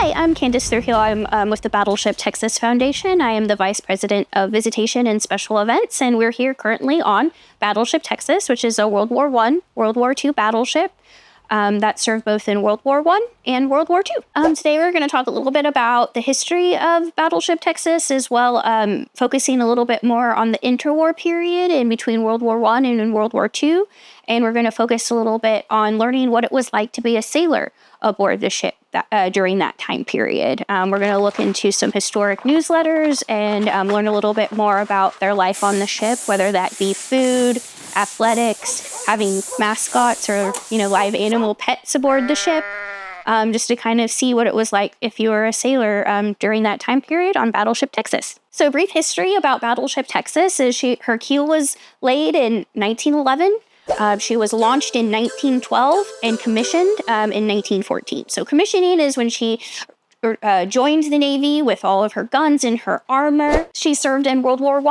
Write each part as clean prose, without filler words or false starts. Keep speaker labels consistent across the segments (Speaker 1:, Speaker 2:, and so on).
Speaker 1: Hi, I'm Kandace Trujillo. I'm with the Battleship Texas Foundation. I am the Vice President of Visitation and Special Events, and we're here currently on Battleship Texas, which is a World War I, World War II battleship that served both in World War I and World War II. Today we're going to talk a little bit about the history of Battleship Texas, as well focusing a little bit more on the interwar period in between World War I and in World War II. And we're going to focus a little bit on learning what it was like to be a sailor aboard the ship during that time period. We're going to look into some historic newsletters and learn a little bit more about their life on the ship, whether that be food, athletics, having mascots or, live animal pets aboard the ship, just to kind of see what it was like if you were a sailor during that time period on Battleship Texas. So brief history about Battleship Texas is her keel was laid in 1911. She was launched in 1912 and commissioned in 1914. So commissioning is when she joined the Navy with all of her guns and her armor. She served in World War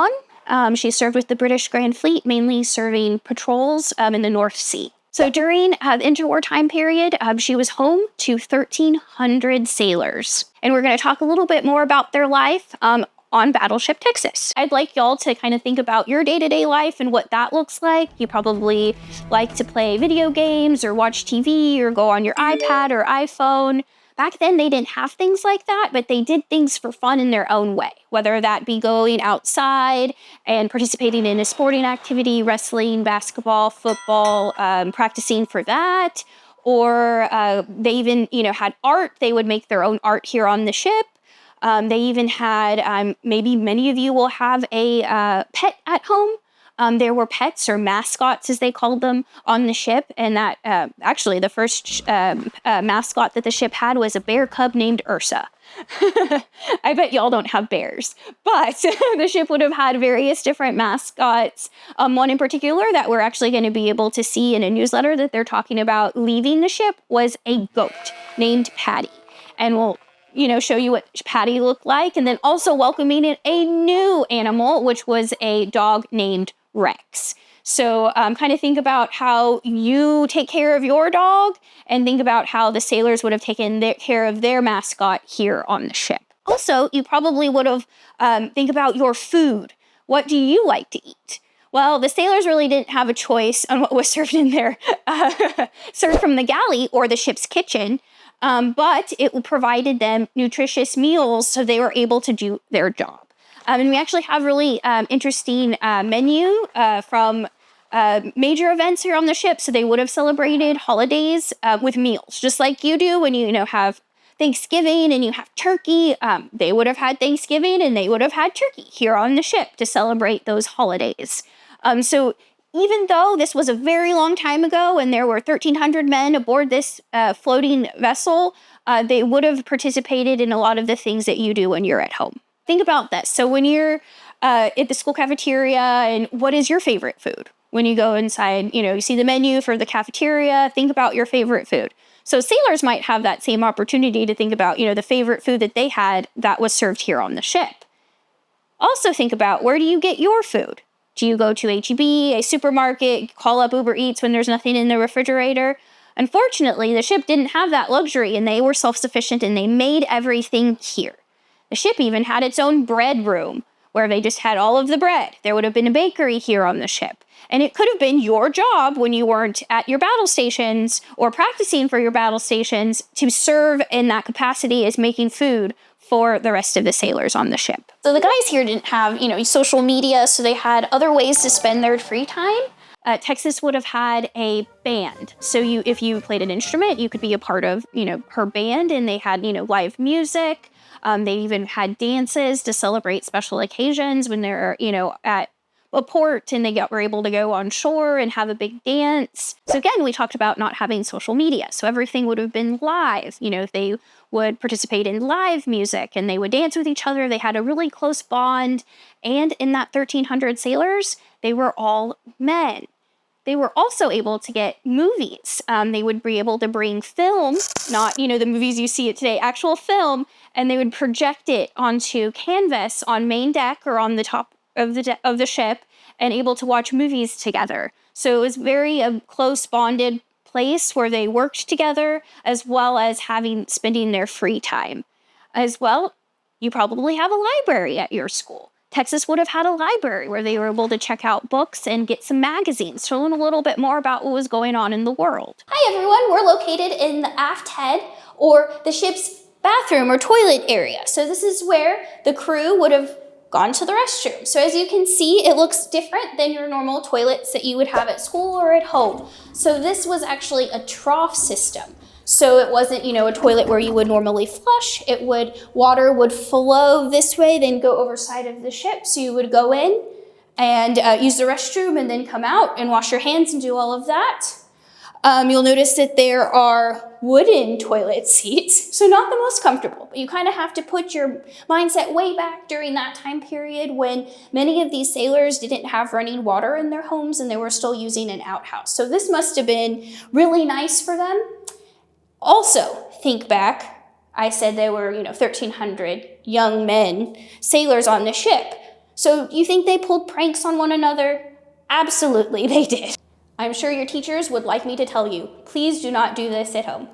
Speaker 1: I. She served with the British Grand Fleet, mainly serving patrols in the North Sea. So during the interwar time period, she was home to 1,300 sailors. And we're going to talk a little bit more about their life on Battleship Texas. I'd like y'all to kind of think about your day-to-day life and what that looks like. You probably like to play video games or watch TV or go on your iPad or iPhone. Back then, they didn't have things like that, but they did things for fun in their own way, whether that be going outside and participating in a sporting activity, wrestling, basketball, football, practicing for that, or they even, had art. They would make their own art here on the ship. They even had, maybe many of you will have a pet at home. There were pets or mascots, as they called them, on the ship. And that actually the first mascot that the ship had was a bear cub named Ursa. I bet y'all don't have bears, but the ship would have had various different mascots. One in particular that we're actually going to be able to see in a newsletter that they're talking about leaving the ship was a goat named Patty. And we'll show you what Patty looked like, and then also welcoming in a new animal, which was a dog named Rex. So kind of think about how you take care of your dog, and think about how the sailors would have taken care of their mascot here on the ship. Also, you probably would have think about your food. What do you like to eat? Well, the sailors really didn't have a choice on what was served in their served from the galley or the ship's kitchen. But it provided them nutritious meals so they were able to do their job. And we actually have really interesting menu from major events here on the ship. So they would have celebrated holidays with meals, just like you do when you have Thanksgiving and you have turkey. They would have had Thanksgiving and they would have had turkey here on the ship to celebrate those holidays. So even though this was a very long time ago and there were 1,300 men aboard this floating vessel, they would have participated in a lot of the things that you do when you're at home. Think about this. So when you're at the school cafeteria, and what is your favorite food? When you go inside, you see the menu for the cafeteria, think about your favorite food. So sailors might have that same opportunity to think about, the favorite food that they had that was served here on the ship. Also think about, where do you get your food? Do you go to H-E-B, a supermarket, call up Uber Eats when there's nothing in the refrigerator? Unfortunately, the ship didn't have that luxury, and they were self-sufficient, and they made everything here. The ship even had its own bread room, where they just had all of the bread. There would have been a bakery here on the ship. And it could have been your job when you weren't at your battle stations or practicing for your battle stations to serve in that capacity as making food for the rest of the sailors on the ship. So the guys here didn't have, social media, so they had other ways to spend their free time. Texas would have had a band. So if you played an instrument, you could be a part of, her band, and they had, live music. They even had dances to celebrate special occasions when they're, at a port and they were able to go on shore and have a big dance. So again, we talked about not having social media. So everything would have been live. They would participate in live music and they would dance with each other. They had a really close bond. And in that 1,300 sailors, they were all men. They were also able to get movies. They would be able to bring film, not, the movies you see today, actual film, and they would project it onto canvas on main deck or on the top of the ship, and able to watch movies together. So it was very close bonded place where they worked together, as well as spending their free time. As well, you probably have a library at your school. Texas would have had a library where they were able to check out books and get some magazines to learn a little bit more about what was going on in the world. Hi everyone, we're located in the aft head, or the ship's bathroom or toilet area. So this is where the crew would have gone to the restroom. So as you can see, it looks different than your normal toilets that you would have at school or at home. So this was actually a trough system. So it wasn't, a toilet where you would normally flush. Water would flow this way, then go over side of the ship. So you would go in and use the restroom and then come out and wash your hands and do all of that. You'll notice that there are wooden toilet seats, so not the most comfortable, but you kind of have to put your mindset way back during that time period when many of these sailors didn't have running water in their homes and they were still using an outhouse. So this must have been really nice for them. Also, think back, I said there were, 1,300 young men, sailors on the ship. So you think they pulled pranks on one another? Absolutely, they did. I'm sure your teachers would like me to tell you, please do not do this at home.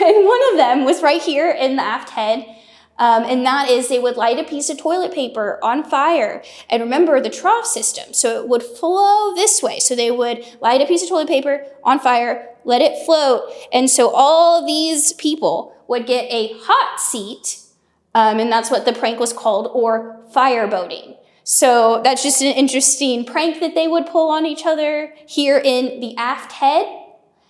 Speaker 1: And one of them was right here in the aft head, and that is they would light a piece of toilet paper on fire. And remember the trough system, so it would flow this way. So they would light a piece of toilet paper on fire, let it float, and so all of these people would get a hot seat, and that's what the prank was called, or fireboating. So that's just an interesting prank that they would pull on each other here in the aft head.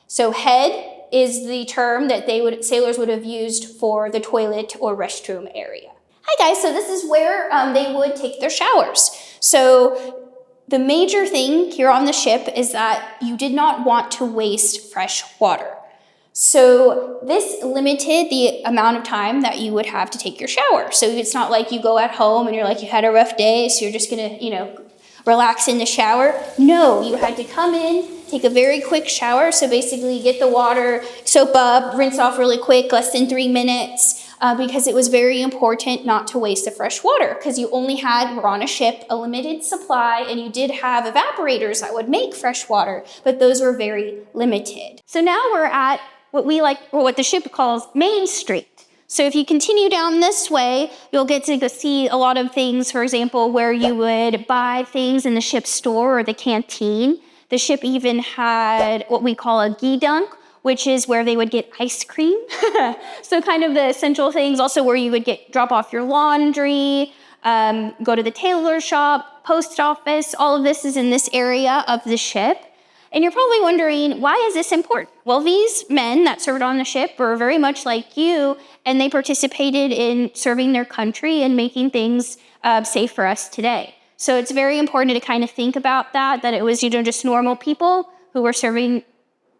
Speaker 1: So head is the term that sailors would have used for the toilet or restroom area. Hi guys, so this is where they would take their showers. So the major thing here on the ship is that you did not want to waste fresh water. So this limited the amount of time that you would have to take your shower. So it's not like you go at home and you're like, you had a rough day, so you're just gonna, relax in the shower. No, you had to come in, take a very quick shower. So basically get the water, soap up, rinse off really quick, less than 3 minutes, because it was very important not to waste the fresh water, because you only were on a ship, a limited supply, and you did have evaporators that would make fresh water, but those were very limited. So now we're at what the ship calls Main Street. So if you continue down this way, you'll get to go see a lot of things, for example, where you would buy things in the ship's store or the canteen. The ship even had what we call a gidunk, which is where they would get ice cream. So kind of the essential things, also where you would drop off your laundry, go to the tailor shop, post office. All of this is in this area of the ship. And you're probably wondering, why is this important? Well, these men that served on the ship were very much like you, and they participated in serving their country and making things safe for us today. So it's very important to kind of think about that it was, just normal people who were serving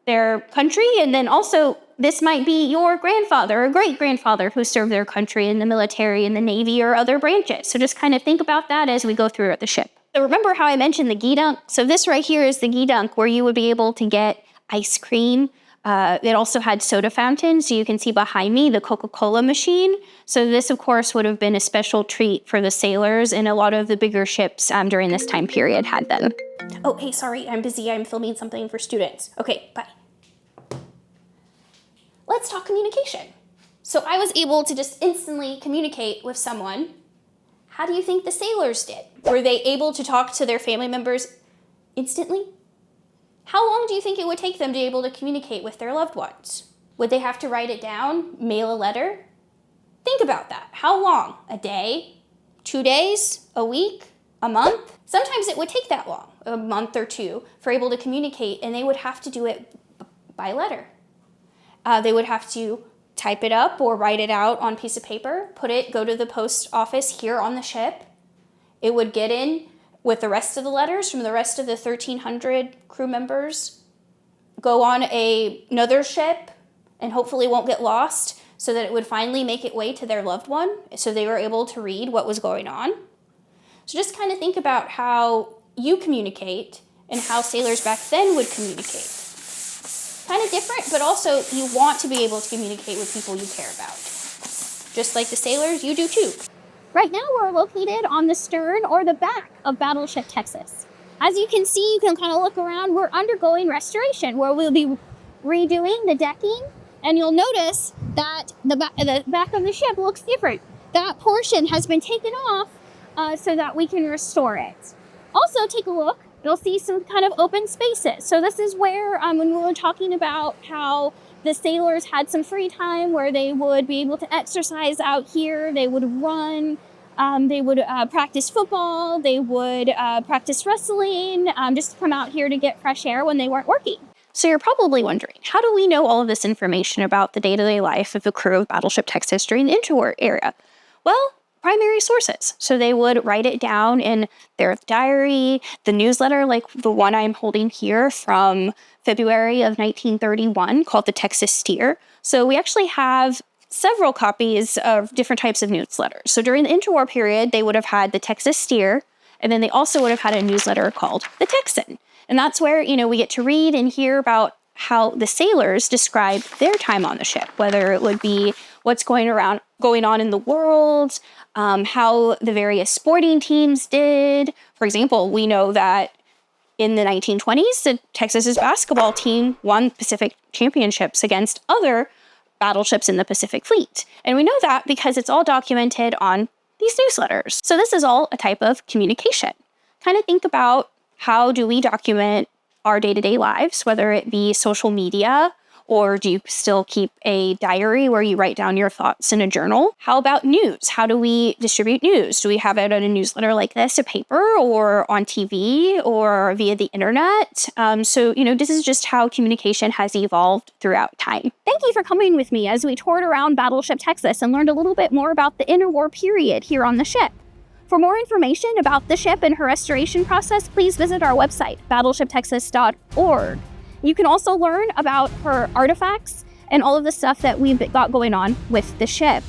Speaker 1: their country. And then also, this might be your grandfather or great-grandfather who served their country in the military, in the Navy, or other branches. So just kind of think about that as we go through the ship. So remember how I mentioned the gidunk? So this right here is the gidunk, where you would be able to get ice cream. It also had soda fountains. So you can see behind me the Coca-Cola machine. So this, of course, would have been a special treat for the sailors, and a lot of the bigger ships during this time period had them. Oh, hey, sorry, I'm busy. I'm filming something for students. Okay, bye. Let's talk communication. So I was able to just instantly communicate with someone. How do you think the sailors did? Were they able to talk to their family members instantly? How long do you think it would take them to be able to communicate with their loved ones? Would they have to write it down, mail a letter? Think about that. How long? A day? 2 days? A week? A month? Sometimes it would take that long, a month or two, for able to communicate, and they would have to do it by letter. They would have to type it up or write it out on a piece of paper, go to the post office here on the ship. It would get in with the rest of the letters from the rest of the 1,300 crew members, go on another ship, and hopefully won't get lost, so that it would finally make its way to their loved one, so they were able to read what was going on. So just kind of think about how you communicate and how sailors back then would communicate. Kind of different, but also you want to be able to communicate with people you care about. Just like the sailors, you do too. Right now we're located on the stern or the back of Battleship Texas. As you can see, you can kind of look around, we're undergoing restoration, where we'll be redoing the decking, and you'll notice that the back of the ship looks different. That portion has been taken off so that we can restore it. Also, take a look. You'll see some kind of open spaces. So this is where, when we were talking about how the sailors had some free time where they would be able to exercise out here, they would run, they would practice football, they would practice wrestling, just to come out here to get fresh air when they weren't working. So you're probably wondering, how do we know all of this information about the day-to-day life of the crew of Battleship Texas during the interwar era? Well, primary sources. So they would write it down in their diary, the newsletter, like the one I'm holding here from February of 1931 called the Texas Steer. So we actually have several copies of different types of newsletters. So during the interwar period, they would have had the Texas Steer, and then they also would have had a newsletter called the Texan. And that's where, we get to read and hear about how the sailors describe their time on the ship, whether it would be what's going on in the world, how the various sporting teams did. For example, we know that in the 1920s, the Texas's basketball team won Pacific championships against other battleships in the Pacific Fleet. And we know that because it's all documented on these newsletters. So this is all a type of communication. Kind of think about, how do we document our day-to-day lives, whether it be social media, or do you still keep a diary where you write down your thoughts in a journal? How about news? How do we distribute news? Do we have it on a newsletter like this, a paper, or on TV, or via the internet? So this is just how communication has evolved throughout time. Thank you for coming with me as we toured around Battleship Texas and learned a little bit more about the interwar period here on the ship. For more information about the ship and her restoration process, please visit our website, battleshiptexas.org. You can also learn about her artifacts and all of the stuff that we've got going on with the ship.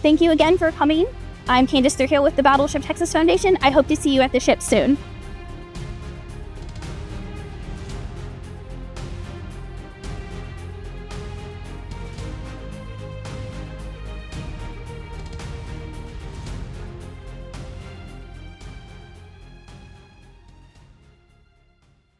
Speaker 1: Thank you again for coming. I'm Kandace Trujillo with the Battleship Texas Foundation. I hope to see you at the ship soon.